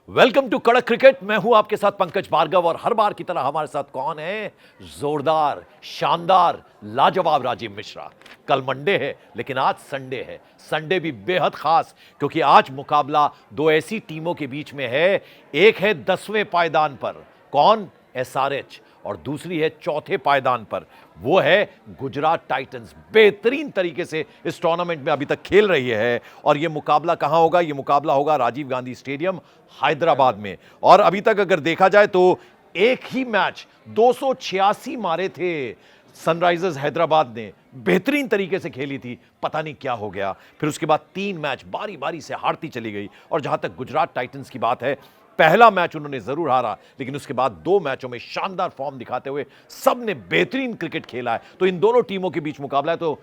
Welcome to कड़क cricket. मैं हूं आपके साथ पंकज भार्गव और हर बार की तरह हमारे साथ कौन है? जोरदार, शानदार, लाजवाब राजीव मिश्रा। कल मंडे है लेकिन आज संडे है। संडे भी बेहद खास क्योंकि आज मुकाबला दो ऐसी टीमों के बीच में है। एक है 10वें पायदान पर, कौन? एसआरएच, और दूसरी है चौथे पायदान पर, वो है गुजरात टाइटंस। बेहतरीन तरीके से इस टूर्नामेंट में अभी तक खेल रही है और यह मुकाबला कहां होगा? यह मुकाबला होगा राजीव गांधी स्टेडियम, हैदराबाद में। और अभी तक अगर देखा जाए तो एक ही मैच 286 मारे थे सनराइजर्स हैदराबाद ने, बेहतरीन तरीके से खेली थी। पता नहीं क्या हो गया, फिर उसके बाद 3 मैच बारी बारी से हारती चली गई। और जहां तक गुजरात टाइटंस की बात है, पहला मैच उन्होंने जरूर हारा लेकिन उसके बाद 2 मैचों में शानदार फॉर्म दिखाते हुए सबने बेहतरीन क्रिकेट खेला है। तो इन दोनों टीमों के बीच मुकाबला है, तो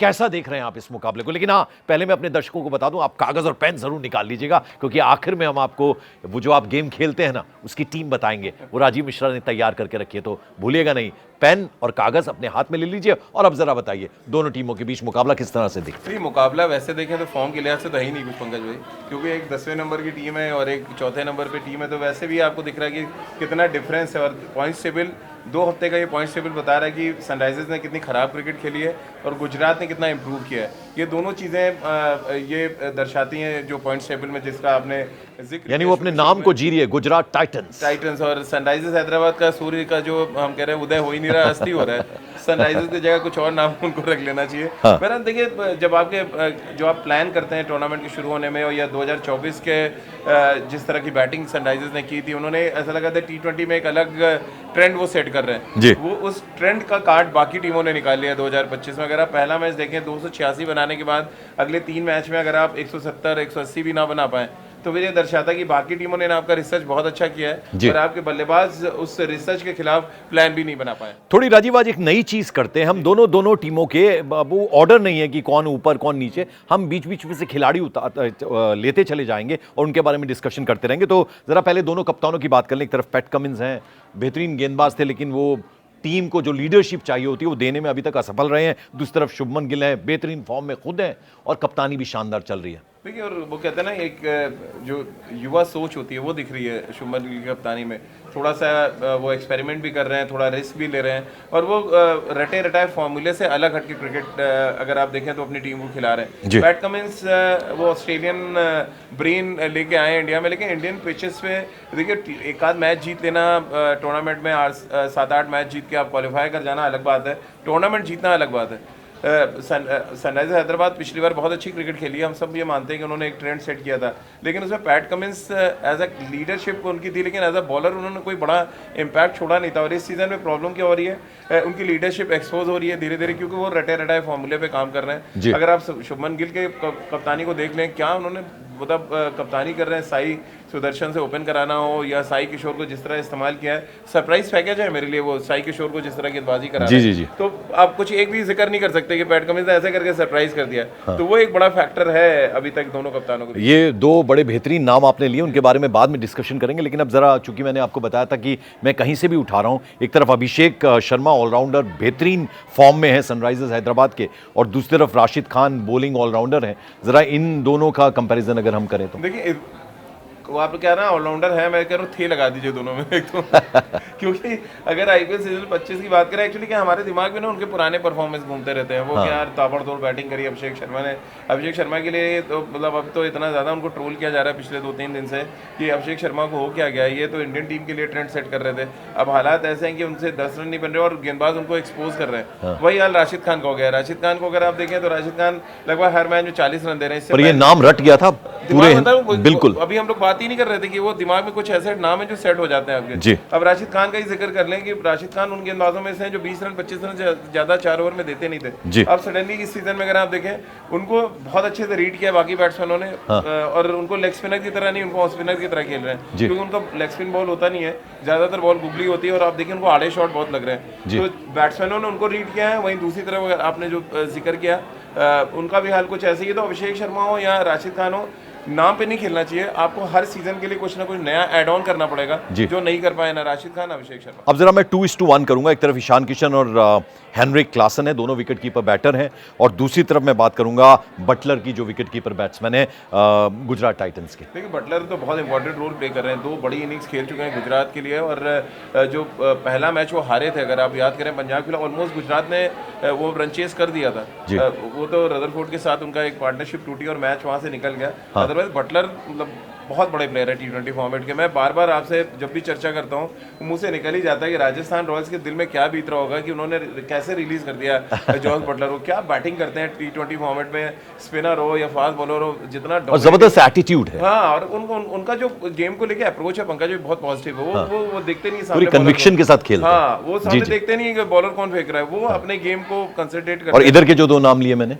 कैसा देख रहे हैं आप इस मुकाबले को? लेकिन हाँ, पहले मैं अपने दर्शकों को बता दूं, आप कागज और पेन जरूर निकाल लीजिएगा क्योंकि आखिर में हम आपको वो जो आप गेम खेलते हैं ना, उसकी टीम बताएंगे। वो राजीव मिश्रा ने तैयार करके रखी है, तो भूलिएगा नहीं, पेन और कागज अपने हाथ में ले लीजिए। और अब जरा बताइए दोनों टीमों के बीच मुकाबला किस तरह से दिखता है? मुकाबला वैसे देखें तो फॉर्म के लिहाज से तो है ही नहीं कुछ पंकज भाई, क्योंकि एक 10वें नंबर की टीम है और एक चौथे नंबर पे टीम है, तो वैसे भी आपको दिख रहा है कि कितना डिफरेंस है। और पॉइंट्स टेबल 2 हफ्ते का ये पॉइंट्स टेबल बता रहा है कि सनराइजर्स ने कितनी खराब क्रिकेट खेली है और गुजरात ने कितना इंप्रूव किया है। ये दोनों चीज़ें ये दर्शाती हैं जो पॉइंट्स टेबल में जिसका आपने जिक्र, यानी वो अपने नाम को जी रही है, गुजरात टाइटंस। और सनराइजर्स हैदराबाद का सूर्य का जो हम कह रहे हैं उदय हो ही नहीं रहा, अस्त ही हो रहा है। सनराइजर्स की जगह कुछ और नाम उनको रख लेना चाहिए। बहरहाल देखिए, जब आपके जो आप प्लान करते हैं टूर्नामेंट के शुरू होने में, और या 2024 के जिस तरह की बैटिंग सनराइजर्स ने की थी, उन्होंने ऐसा लगा था T20 में एक अलग ट्रेंड वो सेट कर रहे हैं। वो उस ट्रेंड का कार्ड बाकी टीमों ने निकाल लिया 2025 में। अगर आप पहला मैच देखें 286 बनाने के बाद अगले 3 मैच में अगर आप 170 180 भी ना बना पाए तो फिर ये दर्शाता कि बाकी टीमों ने आपका रिसर्च बहुत अच्छा किया है और आपके बल्लेबाज उस रिसर्च के खिलाफ प्लान भी नहीं बना पाए। थोड़ी राजीव आज एक नई चीज करते हैं हम, दोनों टीमों के वो ऑर्डर नहीं है कि कौन ऊपर कौन नीचे, हम बीच बीच में से खिलाड़ी लेते चले जाएंगे और उनके बारे में डिस्कशन करते रहेंगे। तो जरा पहले दोनों कप्तानों की बात कर लें। एक तरफ पैट कमिंस हैं, बेहतरीन गेंदबाज थे लेकिन वो टीम को जो लीडरशिप चाहिए होती है वो देने में अभी तक असफल रहे हैं। दूसरी तरफ शुभमन गिल हैं, बेहतरीन फॉर्म में खुद हैं और कप्तानी भी शानदार चल रही है। देखिए, और वो कहते हैं ना, एक जो युवा सोच होती है वो दिख रही है शुभमन गिल की कप्तानी में। थोड़ा सा वो एक्सपेरिमेंट भी कर रहे हैं, थोड़ा रिस्क भी ले रहे हैं और वो रटे रटाए फॉर्मूले से अलग हटके क्रिकेट अगर आप देखें तो अपनी टीम को खिला रहे हैं। पैट कमिंस वो ऑस्ट्रेलियन ब्रेन लेके आए इंडिया में, लेकिन इंडियन पिचेस पे देखिए एक आध मैच जीत लेना टूर्नामेंट में, 7-8 मैच जीत के आप क्वालिफाई कर जाना अलग बात है, टूर्नामेंट जीतना अलग बात है। सनराइजर्स हैदराबाद पिछली बार बहुत अच्छी क्रिकेट खेली है, हम सब ये मानते हैं कि उन्होंने एक ट्रेंड सेट किया था, लेकिन उसमें Pat Cummins as a leadership उनकी थी, लेकिन एज अ बॉलर उन्होंने कोई बड़ा इम्पैक्ट छोड़ा नहीं था। और इस सीजन में प्रॉब्लम क्या हो रही है, उनकी लीडरशिप एक्सपोज हो रही है धीरे धीरे, क्योंकि वो रटे रटाए फॉर्मूले पे काम कर रहे हैं। अगर आप शुभमन गिल के कप्तानी को देख लें, क्या उन्होंने मतलब कप्तानी कर रहे हैं, साई सुदर्शन से ओपन कराना हो या साई किशोर को जिस तरह इस्तेमाल किया है, सरप्राइज पैकेज है मेरे लिए वो साई किशोर को जिस तरह गेंदबाजी करा रहे हैं। तो आप कुछ एक भी जिक्र नहीं कर सकते कि पैट कमिंस ने ऐसे करके सरप्राइज कर दिया। तो वो एक बड़ा फैक्टर है अभी तक दोनों कप्तानों को। ये 2 बड़े बेहतरीन नाम आपने लिए, उनके बारे में बाद में डिस्कशन करेंगे, लेकिन अब जरा चूंकि मैंने आपको बताया था कि मैं कहीं से भी उठा रहा हूं, एक तरफ अभिषेक शर्मा ऑलराउंडर बेहतरीन फॉर्म में है सनराइजर्स हैदराबाद के, और दूसरी तरफ राशिद खान बॉलिंग ऑलराउंडर है। जरा इन दोनों का कंपैरिजन अगर हम करें तो देखिए, वो आप कह रहे हैं ऑलराउंडर है, मैं कह रहा हूँ थे लगा दीजिए दोनों में एक तो क्योंकि अगर आईपीएल सीजन 25 की बात करें, एक्चुअली क्या हमारे दिमाग में ना उनके पुराने परफॉर्मेंस घूमते रहते हैं। वो क्या यार ताबड़तोड़ बैटिंग करी अभिषेक शर्मा ने। अभिषेक शर्मा के लिए तो मतलब अब तो इतना ज़्यादा उनको ट्रोल किया जा रहा है पिछले 2-3 दिन से कि अभिषेक शर्मा को हो क्या गया, ये तो इंडियन टीम के लिए ट्रेंड सेट कर रहे थे। अब हालात ऐसे हैं कि उनसे 10 रन नहीं बन रहे और गेंदबाज उनको एक्सपोज कर रहे हैं। वही हाल राशिद खान का हो गया। राशिद खान को अगर आप देखें तो राशिद खान लगभग हर मैच में 40 रन दे रहे हैं। ये नाम रट गया था पूरे, बिल्कुल। अभी हम लोग बात ही नहीं कर रहे थे कि वो दिमाग में कुछ ऐसे नाम है जो सेट हो जाते हैं आपके। अब राशिद खान का ही जिक्र कर लें कि राशिद खान उन गेंदबाजों में से हैं जो 20 रन 25 रन से ज्यादा 4 ओवर में देते नहीं थे। अब सडनली इस सीजन में अगर आप देखें उनको बहुत अच्छे से रीड किया बाकी बैट्समैनों ने। और उनको लेग स्पिनर की तरह नहीं, उनको ऑफ स्पिनर की तरह खेल रहे हैं, क्योंकि उनका लेग स्पिन बॉल होता नहीं है, ज्यादातर बॉल गुगली होती है और आप देखिए उनको आड़े शॉट बहुत लग रहे हैं। तो बैट्समैनों ने उनको रीड किया है। वहीं दूसरी तरफ आपने जो जिक्र किया उनका भी हाल कुछ ऐसे ही। तो अभिषेक शर्मा हो या राशिद खान हो, नाम पे नहीं खेलना चाहिए, आपको हर सीजन के लिए कुछ ना कुछ नया ऐड ऑन करना पड़ेगा, जो नहीं कर पाए ना राशिद खान, अभिषेक शर्मा। अब जरा मैं 2:1 करूंगा। एक तरफ ईशान किशन और हेनरिक क्लासन है, दोनों विकेट कीपर बैटर हैं, और दूसरी तरफ मैं बात करूंगा बटलर की, जो विकेट कीपर बैट्समैन है गुजरात टाइटंस के। देखिए बटलर तो बहुत इंपॉर्टेंट रोल प्ले कर रहे हैं, 2 बड़ी इनिंग्स खेल चुके हैं गुजरात के लिए, और जो पहला मैच वो हारे थे, अगर आप याद करें पंजाब के लिए, ऑलमोस्ट गुजरात ने वो रन चेस कर दिया था, वो तो रदरफोर्ड के साथ उनका एक पार्टनरशिप टूटी और मैच वहां से निकल गया। अदरवाइज बटलर मतलब बहुत बड़े प्लेयर है T20 फॉर्मेट के। मैं बार बार आपसे जब भी चर्चा करता हूँ मुंह से निकल ही जाता है कि राजस्थान रॉयल्स के दिल में क्या बीत रहा होगा कि उन्होंने कैसे रिलीज कर दिया जॉस बटलर को। क्या बैटिंग करते हैं T20 फॉर्मेट में, स्पिनर हो या फास्ट बॉलर हो, जितना और जबरदस्त एटीट्यूड है। हाँ, और उनका जो गेम को लेके अप्रोच है पंकज, बहुत पॉजिटिव है। वो देखते नहीं पूरी कन्विक्शन के साथ खेलते हैं। हाँ, वो सामने देखते नहीं है कि बॉलर कौन फेंक रहा है, वो अपने गेम को कंसंट्रेट करते हैं। और इधर के जो 2 नाम लिए मैंने,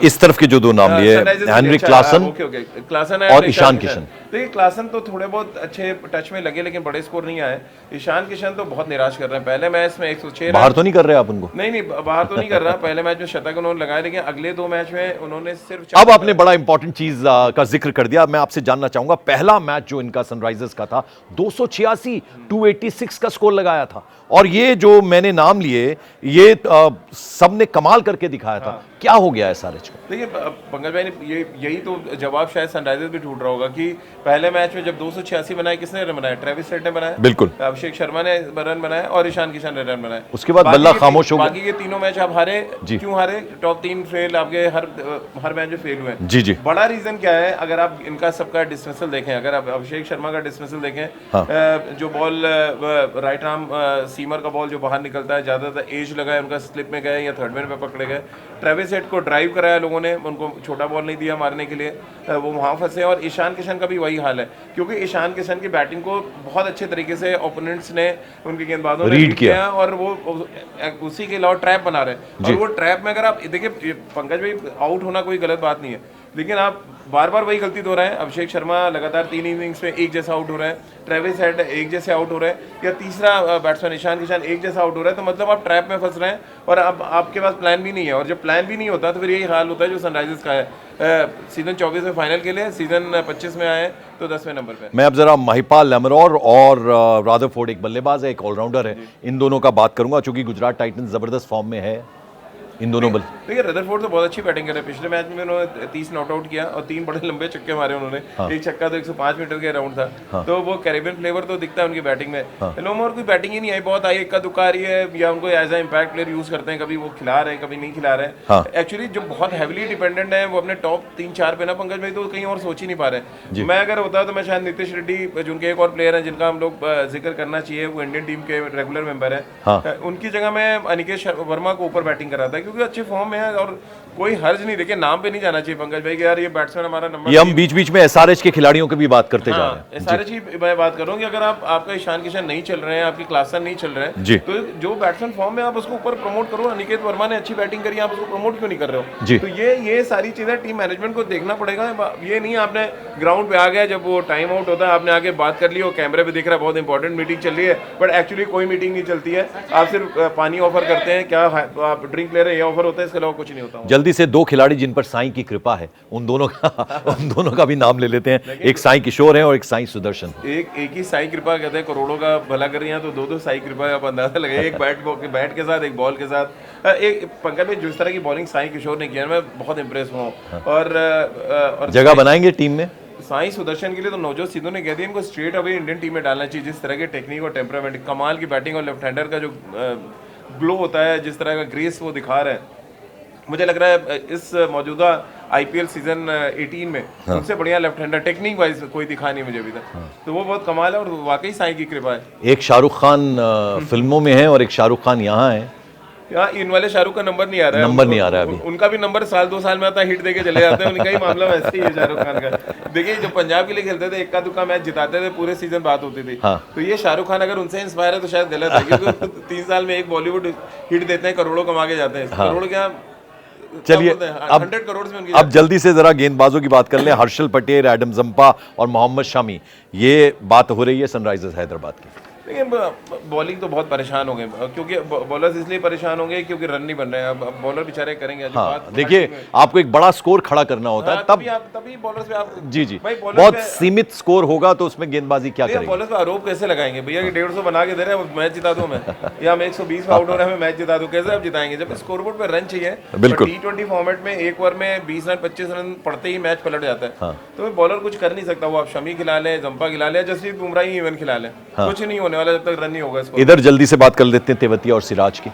इस तरफ के जो 2 नाम लिए, हेनरिक क्लासन और ईशान किशन। देखिए क्लासन तो थोड़े बहुत अच्छे टच में लगे, लेकिन बड़े स्कोर नहीं आए। ईशान किशन तो बहुत निराश कर रहे हैं। पहले मैच में 106 बाहर तो नहीं कर रहे आप उनको? नहीं, बाहर तो नहीं कर रहा। पहले मैच में शतक उन्होंने लगाया, लेकिन अगले 2 मैच में उन्होंने सिर्फ। अब आपने बड़ा इंपॉर्टेंट चीज का जिक्र कर दिया। मैं आपसे जानना चाहूंगा, पहला मैच जो इनका सनराइजर्स का था, 286 286 का स्कोर लगाया था, और ये जो मैंने नाम लिए, ये सबने कमाल करके दिखाया था। क्या हो गया SRH को? देखिए पंकज भाई, यही तो जवाब शायद सनराइजर्स भी ढूंढ रहा होगा कि पहले मैच में जब 286 बनाए, किसने रन बनाए? ट्रेविस हेड ने बनाया, बिल्कुल। अभिषेक शर्मा ने रन बनाए और ईशान किशन ने रन बनाए। उसके बाद बल्ला खामोश हो गया। बाकी के तीनों मैच आप हारे। क्यों हारे? टॉप 3 फेल, आपके हर मैच में फेल हुए। जी। बड़ा रीजन क्या है? अगर आप इनका सबका डिसमिसल देखें, अगर आप अभिषेक शर्मा का डिसमिसल देखें, जो बॉल राइट आर्म सीमर का बॉल जो बाहर निकलता है, ज्यादातर एज लगा है उनका, स्लिप में गए या थर्ड मैन पे पकड़े गए। ट्रेविस हेड को ड्राइव कराया लोगों ने, उनको छोटा बॉल नहीं दिया मारने के लिए, वो वहां फंसे। और ईशान किशन का भी वही हाल है, क्योंकि ईशान किशन की बैटिंग को बहुत अच्छे तरीके से ओपोनेंट्स ने, उनके गेंदबाजों ने रीड किया, और वो उसी के अलावा ट्रैप बना रहे हैं। और वो ट्रैप में अगर आप देखिए पंकज भाई, आउट होना कोई गलत बात नहीं है, लेकिन आप बार बार वही गलती दोहराएं। अभिषेक शर्मा लगातार 3 इनिंग्स में एक जैसा आउट हो रहा है, ट्रेविस हेड एक जैसे आउट हो रहे हैं, या तीसरा बैट्समैन ईशान किशन एक जैसा आउट हो रहा है, तो मतलब आप ट्रैप में फंस रहे हैं, और अब आपके पास प्लान भी नहीं है। और जब प्लान भी नहीं होता तो फिर यही हाल होता है जो सनराइजर्स का है। सीजन 24 में फाइनल के लिए, सीजन 25 में आए तो 10वें नंबर पे। मैं अब जरा महिपाल लैमरोर और रादरफोर्ड, एक बल्लेबाज है एक ऑलराउंडर है, इन दोनों का बात करूंगा, चूंकि गुजरात टाइटंस जबरदस्त फॉर्म में है। इन दोनों बल, देखिए रदरफोर्ड तो बहुत अच्छी बैटिंग कर रहे हैं। पिछले मैच में उन्होंने 30 नॉट आउट किया और 3 बड़े लंबे छक्के मारे उन्होंने। एक छक्का तो 105 मीटर के अराउंड था। तो वो कैरेबियन फ्लेवर तो दिखता है उनकी बैटिंग में। लोमोर की बैटिंग ही नहीं आई, बहुत आई, इक्का दुक्का आ रही है, या उनको as a impact player use करते हैं, कभी वो खिला रहे हैं कभी नहीं खिला रहे हैं। एक्चुअली जो बहुत हैविली डिपेंडेंट है वो अपने टॉप 3-4 पे ना पंकज भाई, तो कहीं और सोच ही नहीं पा रहे। मैं अगर होता तो मैं शायद नीतीश रेड्डी, जिनके एक और प्लेयर है जिनका हम लोग जिक्र करना चाहिए, वो इंडियन टीम के रेगुलर मेंबर है, उनकी जगह मैं अनिकेत वर्मा को ऊपर बैटिंग कराता है, क्योंकि अच्छे फॉर्म में। और कोई हर्ज नहीं, देखिए नाम पे नहीं जाना चाहिए पंकज भाई कि यार ये बैट्समैन हमारा नंबर। ये हम बीच बीच में SRH के खिलाड़ियों की भी बात करते जा रहे हैं। SRH की मैं बात कर रहा हूँ कि अगर आपका ईशान किशन नहीं चल रहे हैं, आपकी क्लासन नहीं चल रहे हैं, तो जो बैट्समैन फॉर्म में आप उसको ऊपर प्रमोट करो। अनिकेत वर्मा ने अच्छी बैटिंग करी, आप उसको प्रमोट क्यों नहीं कर रहे हो? तो ये सारी चीजें टीम मैनेजमेंट को देखना पड़ेगा। ये नहीं आपने ग्राउंड पे आ गया, जब वो टाइम आउट होता है आपने आके बात कर ली, वो कैमरे पे दिख रहा है बहुत इंपॉर्टेंट मीटिंग चल रही है, बट एक्चुअली कोई मीटिंग नहीं चलती है। आप सिर्फ पानी ऑफर करते हैं, क्या आप ड्रिंक ले रहे हैं, ये ऑफर होता है, इसके अलावा कुछ नहीं होता। जल्दी से 2 खिलाड़ी जिन पर साईं की कृपा है, उन दोनों का भी नाम ले लेते हैं। एक साईं किशोर है और एक साईं सुदर्शन। एक ही साईं कृपा कहते हैं, करोड़ों का भला कर रही हैं, तो 2 साईं कृपा आप अंदाजा लगाइए। एक बैट के साथ, एक बॉल के साथ। एक पंकज में जिस तरह की बॉलिंग साईं किशोर ने किया, मैं बहुत इंप्रेस हुआ हूं। और जगह बनाएंगे टीम में साईं सुदर्शन के लिए तो नवजोत सिद्धू ने कह दिया इनको स्ट्रेट अवे इंडियन टीम में डालना चाहिए। जिस तरह के टेक्निक और टेम्परामेंट, कमाल की बैटिंग, और लेफ्ट हैंडर का जो ग्लो होता है, जिस तरह का ग्रेस वो दिखा रहे हैं, मुझे लग रहा है इस मौजूदा IPL सीजन 18 में उनसे बढ़िया लेफ्ट हैंडर टेक्निक वाइज कोई दिखा नहीं मुझे अभी तक। तो वो बहुत कमाल है, और वाकई साईं की कृपा है। एक शाहरुख खान फिल्मों में है और एक शाहरुख खान यहाँ है। इन वाले शाहरुख का नंबर नहीं आ रहा है, अभी उनका भी नंबर साल 2 साल में आता है, हिट देके चले जाते हैं। उनका ही मामला वैसे ही है शाहरुख खान का। देखिए जब पंजाब के लिए खेलते थे, इक्का दुक्का मैच जिताते थे, पूरे सीजन बात होती थी। तो ये शाहरुख खान अगर उनसे इंस्पायर है तो शायद गलत है, क्योंकि 3 साल में एक बॉलीवुड हिट देते हैं, करोड़ों कमा के जाते हैं। करोड़ क्या, चलिए अब 100 करोड़ में उनकी। अब जल्दी से जरा गेंदबाजों की बात कर लें। हर्षल पटेल, एडम जंपा और मोहम्मद शमी, ये बात हो रही है सनराइजर्स हैदराबाद की। लेकिन बॉलिंग तो बहुत परेशान हो गए, क्योंकि बॉलर्स इसलिए परेशान होंगे क्योंकि रन नहीं बन रहे हैं। अब बॉलर बेचारे करेंगे। हाँ देखिए, आपको एक बड़ा स्कोर खड़ा करना होता है, तभी बॉलर्स पे आप जी जी भाई bowlers बहुत पे- सीमित स्कोर होगा तो उसमें गेंदबाजी क्या भैया करेगी। बॉलर्स पे आरोप कैसे लगाएंगे भैया कि 150 बना के दे रहे हैं मैच जिता दूं मैं, या हम 120 पे आउट हो रहे हैं मैं मैच जिता दूं, कैसे आप जिताएंगे जब स्कोरबोर्ड पे रन चाहिए। बिल्कुल। T20 फॉर्मेट में एक ओवर में 20 रन 25 रन पड़ते ही मैच पलट जाता है। हाँ। तो बॉलर कुछ कर नहीं सकता, वो आप शमी खिला लें, जंपा खिला लें, जसप्रीत बुमराह ही इवन खिला लें, कुछ नहीं होने वाला जब तक रन नहीं होगा इसको। इधर जल्दी से बात कर लेते हैं तेवतिया और सिराज की।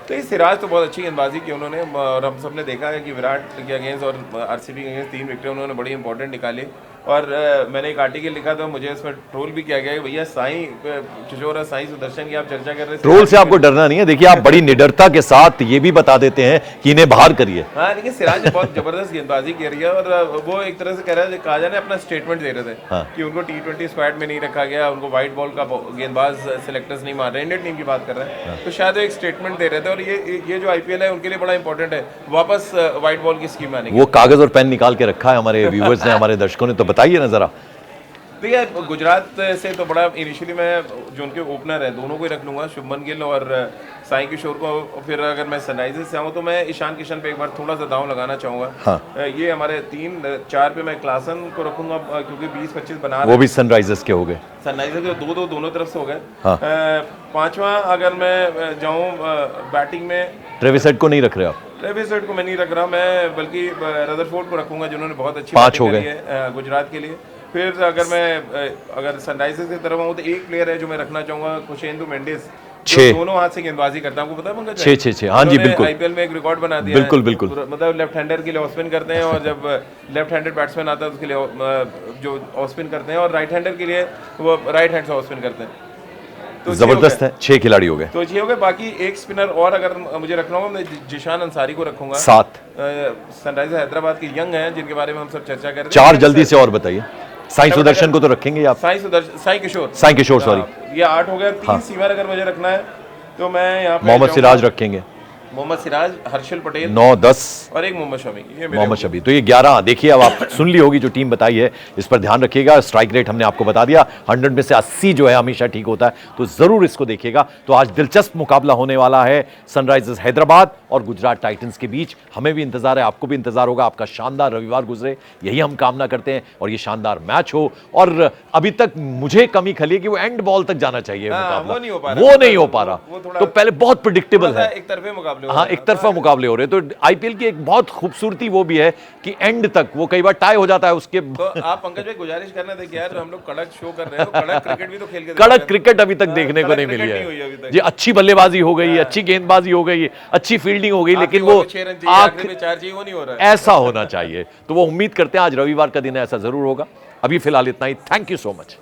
तो ये सिराज तो बहुत अच्छी गेंदबाजी की उन्होंने, और हम सब ने देखा है कि विराट के अगेंस्ट और आरसीबी के अगेंस्ट 3 विकेटें उन्होंने बड़ी इंपॉर्टेंट निकाली। और मैंने एक आर्टिकल लिखा था, मुझे उसमें ट्रोल भी किया गया कि भैया साईं किशोर और साईं सुदर्शन की आप चर्चा कर रहे हैं, ट्रोल से आपको डरना नहीं है, देखिए आप बड़ी निडरता के साथ ये भी बता देते हैं कि इन्हें बाहर करिए। हाँ लेकिन सिराज ने बहुत जबरदस्त गेंदबाजी करी है, और वो एक तरह से कह रहा है, कहा जाए अपना स्टेटमेंट दे रहे थे हाँ। कि उनको T20 स्क्वाड में नहीं रखा गया, उनको व्हाइट बॉल का गेंदबाज सिलेक्टर्स नहीं मार रहे, इंडियन टीम की बात कर रहे हैं। तो शायद वो एक स्टेटमेंट दे रहे थे, और ये जो IPL है उनके लिए बड़ा इंपॉर्टेंट है, वापस व्हाइट बॉल की स्कीम आने की। वो कागज और पेन निकाल के रखा है हमारे व्यूअर्स ने, हमारे दर्शकों ने, तो बताइए ना जरा। देखिए गुजरात से तो बड़ा इनिशियली मैं जो उनके ओपनर है दोनों को ही रख लूंगा, शुभमन गिल और साई किशोर को। फिर अगर मैं सनराइजर्स से आऊँ तो मैं ईशान किशन पे एक बार थोड़ा सा दांव लगाना चाहूंगा। हाँ। ये हमारे 3-4 पे मैं क्लासन को रखूंगा, क्योंकि 20-25 बना वो भी सनराइजर्स के हो गए, सनराइजर्स के 2-2 दोनों तरफ से हो गए। हाँ। 5वां अगर मैं जाऊँ बैटिंग में, ट्रेविस हेड को नहीं रख रहे आप? ट्रेविस हेड को मैं नहीं रख रहा, मैं बल्कि रदरफोर्ड को रखूंगा जिन्होंने बहुत अच्छी 5 हो batting गए। करी है गुजरात के लिए। फिर अगर सनराइजर्स की तरफ आऊँ तो एक प्लेयर है जो मैं रखना चाहूंगा, खुशेंदु मेंडिस, जो 6 दोनों हाथ से गेंदबाजी करता है। आपको पता है पंकज? 6 हाँ जी बिल्कुल, आईपीएल में एक रिकॉर्ड बना दिया बिल्कुल है। बिल्कुल। मतलब लेफ्ट हैंडर के लिए ऑफ स्पिन करते हैं, और जब लेफ्ट हैंडेड बैट्समैन आता है तो उसके लिए जो ऑफ स्पिन करते हैं, और राइट हैंडर के लिए वो राइट हैंड से ऑफ स्पिन करते हैं। तो जबरदस्त है, 6 खिलाड़ी हो गए। तो ये हो गए। बाकी एक स्पिनर और अगर मुझे रखना होगा, मैं जिशान अंसारी को रखूंगा। 7 सनराइजर हैदराबाद के यंग हैं जिनके बारे में हम सब चर्चा कर रहे हैं। 4 जल्दी से और बताइए। साई सुदर्शन को तो रखेंगे आप? साई किशोर सॉरी, ये 8 हो गया। 3 सीवर अगर मुझे रखना है तो मैं यहाँ पे मोहम्मद सिराज रखेंगे, मोहम्मद सिराज, हर्षल पटेल 9-10 और एक मोहम्मद शमी। ये मेरे मोहम्मद शबी। तो ये 11। देखिए अब आप सुन ली होगी जो टीम बताई है, इस पर ध्यान रखिएगा। स्ट्राइक रेट हमने आपको बता दिया, 100 में से 80 जो है हमेशा ठीक होता है, तो जरूर इसको देखिएगा। तो आज दिलचस्प मुकाबला होने वाला है सनराइजर्स हैदराबाद और गुजरात टाइटंस के बीच। हमें भी इंतजार है, आपको भी इंतजार होगा, आपका शानदार रविवार गुजरे, यही हम कामना करते हैं, और ये शानदार मैच हो। और अभी तक मुझे कमी खली है कि वो एंड बॉल तक जाना चाहिए मुकाबला, वो नहीं हो पा रहा। वो तो पहले बहुत प्रिडिक्टेबल है, एक तरफे मुकाबले हो हाँ रहे हैं। एक तरफा मुकाबले हो रहे हैं। तो आईपीएल की एक बहुत खूबसूरती वो भी है कि एंड तक वो कई बार टाई हो जाता है उसके। तो आप पंकज भाई गुजारिश करना देखिए यार, हम लोग कड़क शो कर रहे हैं, तो कड़क क्रिकेट भी तो खेल के कड़क क्रिकेट अभी तक देखने को कड़क नहीं मिली क्रिकेट नहीं हुई अभी है तक। जी। अच्छी बल्लेबाजी हो गई, अच्छी गेंदबाजी हो गई, अच्छी फील्डिंग हो गई, लेकिन वो 6 रन चाहिए, आखिरी में 4 चाहिए, वो नहीं हो रहा है। ऐसा होना चाहिए। तो वो उम्मीद करते हैं आज रविवार का दिन है, ऐसा जरूर होगा। अभी फिलहाल इतना ही। Thank you so much.